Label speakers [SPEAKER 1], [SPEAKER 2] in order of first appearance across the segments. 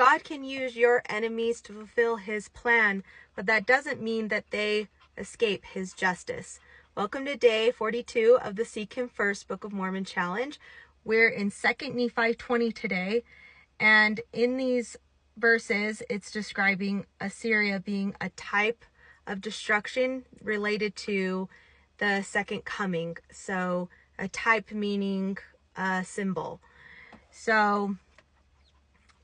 [SPEAKER 1] God can use your enemies to fulfill his plan, but that doesn't mean that they escape his justice. Welcome to day 42 of the Seek Him First Book of Mormon Challenge. We're in 2 Nephi 20 today, and in these verses, it's describing Assyria being a type of destruction related to the second coming. So a type meaning a symbol. So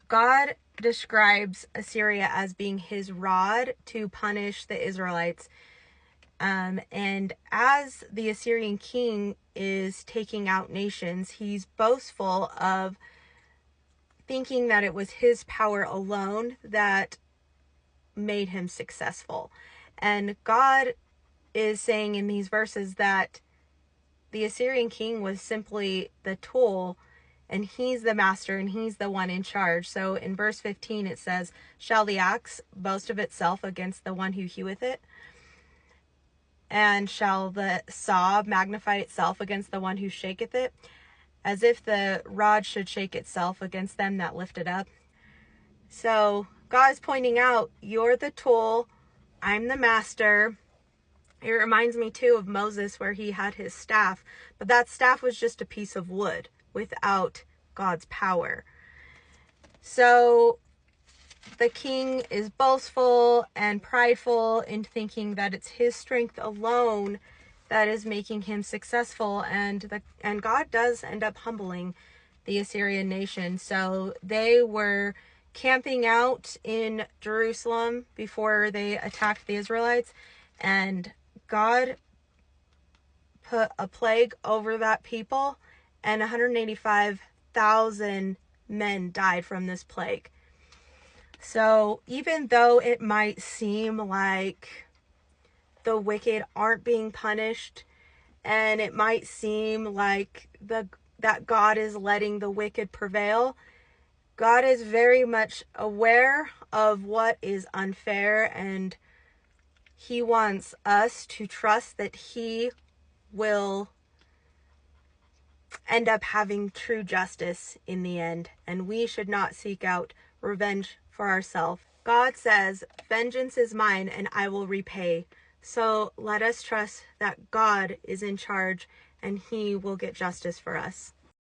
[SPEAKER 1] God describes Assyria as being his rod to punish the Israelites. And as the Assyrian king is taking out nations, he's boastful of thinking that it was his power alone that made him successful. And God is saying in these verses that the Assyrian king was simply the tool, and he's the master, and he's the one in charge. So in verse 15 it says, "Shall the axe boast of itself against the one who heweth it? And shall the saw magnify itself against the one who shaketh it? As if the rod should shake itself against them that lift it up." So God is pointing out, you're the tool, I'm the master. It reminds me too of Moses, where he had his staff, but that staff was just a piece of wood without God's power. So the king is boastful and prideful in thinking that it's his strength alone that is making him successful, and God does end up humbling the Assyrian nation. So they were camping out in Jerusalem before they attacked the Israelites, and God put a plague over that people, and 185,000 men died from this plague. So even though it might seem like the wicked aren't being punished, and it might seem like that God is letting the wicked prevail, God is very much aware of what is unfair, and he wants us to trust that he will end up having true justice in the end, and we should not seek out revenge for ourselves. God says, "Vengeance is mine and I will repay." So let us trust that God is in charge and he will get justice for us.